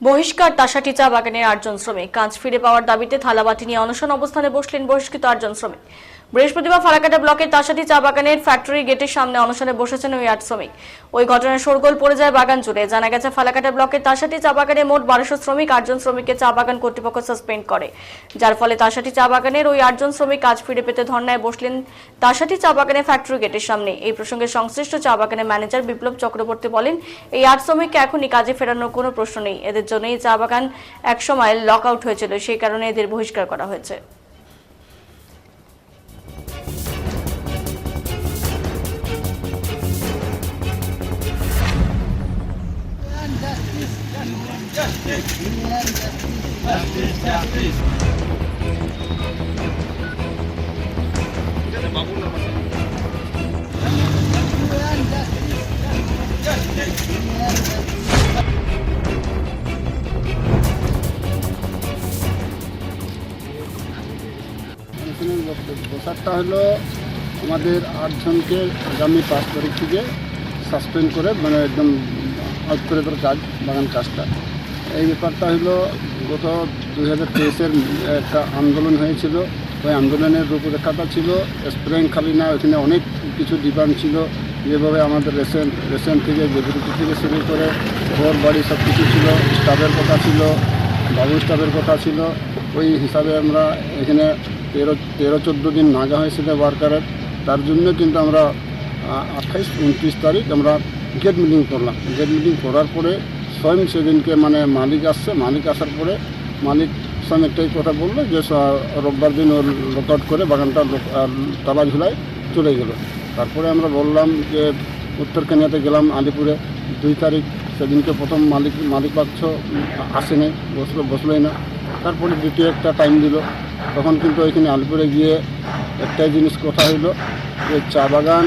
বহিষ্কার তাসাটি চা বাগানের 8 জন শ্রমিক। কাজ ফিরে পাওয়ার দাবিতে থালাবাটি নিয়ে অনশন অবস্থানে বসলেন বহিষ্কৃত 8 জন শ্রমিক। বৃহস্পতিবার ফালাকাটা ব্লকের তাসাটি চা বাগানের ফ্যাক্টরি গেটের সামনে অনশনে বসেছেন ওই 8 শ্রমিক। ওই ঘটনায় শোরগোল পড়ে যায় বাগান জুড়ে। জানা গেছে ফালাকাটা ব্লকের তাসাটি চা বাগানে মোট 1200 শ্রমিক। 8 জন শ্রমিককে চা বাগান কর্তৃপক্ষ সাসপেন্ড করে, যার ফলে তাসাটি চা বাগানের ওই 8 জন শ্রমিক কাজ ফিরে পেতে ধর্নায় বসলেন তাসাটি চা বাগানের ফ্যাক্টরি গেটের সামনে। এই প্রসঙ্গে সংশ্লিষ্ট চা বাগানের ম্যানেজার বিপ্লব চক্রবর্তী বলেন, এই 8 শ্রমিককে এখনই কাজে ফেরানোর কোনো প্রশ্ন নেই। এদের জন্যই চা বাগান একসময় লক আউট হয়েছিল, সেই কারণে এদের বহিষ্কার করা হয়েছে। বসারটা হলো আমাদের 8 জনকে আগামী 5 তারিখ থেকে সাসপেন্ড করে মানে একদম আউট করে দেওয়ার কাজ, বাগান কাজটা। এই ব্যাপারটা হলো গত 2023-এর একটা আন্দোলন হয়েছিল। ওই আন্দোলনের রূপরেখাটা ছিল স্প্রেইং খালি না, ওইখানে অনেক কিছু ডিমান্ড ছিল, যেভাবে আমাদের রেশন থেকে জেবিলিটি থেকে শুরু করে ঘর বাড়ি সব কিছু ছিল, স্টাফের কথা ছিল, বাবু স্টাফের কথা ছিল। ওই হিসাবে আমরা এখানে 13-14 দিন নাগা হয়েছিল ওয়ার্কারের। তার জন্য কিন্তু আমরা 28-29 তারিখ আমরা গেট মিটিং করলাম। গেট মিটিং করার পরে স্বয়ং সেদিনকে মানে মালিক আসছে, মালিক আসার পরে মালিক স্বয়ং একটাই কথা বললো যে রোববার দিন ওর লকআউট করে বাগানটা তালা ঝুলায় চলে গেল। তারপরে আমরা বললাম যে উত্তর কেনিয়াতে গেলাম আলিপুরে 2 তারিখ, সেদিনকে প্রথম মালিক পাচ্ছ আসেনি, বসলোই না। তারপরে দ্বিতীয় একটা টাইম দিল, তখন কিন্তু ওইখানে আলিপুরে গিয়ে একটাই জিনিস কথা হইলো যে চা বাগান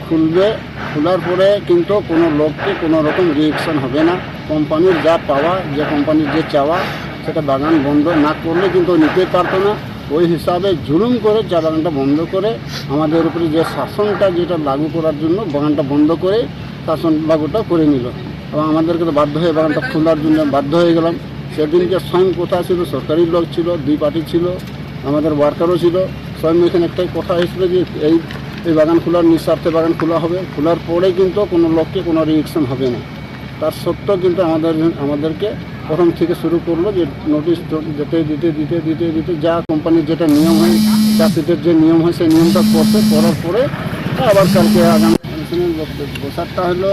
খুলবে, খোলার পরে কিন্তু কোনো লোককে কোনো রকম রিয়েকশন হবে না। কোম্পানির যা পাওয়া, যে কোম্পানির যে চাওয়া, সেটা বাগান বন্ধ না করলে কিন্তু নিতে পারতো না। ওই হিসাবে জুলুম করে চা বাগানটা বন্ধ করে আমাদের উপরে যে শাসনটা যেটা লাগু করার জন্য বাগানটা বন্ধ করে শাসন লাগুটা করে নিল, এবং আমাদেরকে তো বাধ্য হয়ে বাগানটা খোলার জন্য বাধ্য হয়ে গেলাম। সেদিনকে স্বয়ং কথা ছিল, সরকারি লোক ছিল, 2 পার্টি ছিল, আমাদের ওয়ার্কারও ছিল। স্বয়ং এখানে একটাই কথা হয়েছিল যে এই বাগান খোলার নিঃস্বার্থে বাগান খোলা হবে, খোলার পরে কিন্তু কোনো লোককে কোনো রিয়েকশন হবে না। তার সত্ত্বেও কিন্তু আমাদেরকে প্রথম থেকে শুরু করলো যে নোটিশ দিতে যা কোম্পানির যেটা নিয়ম হয়, চা সিটের যে নিয়ম হয় সেই নিয়মটা করছে, করার পরে আবার কালকে আগামী বসারটা হলো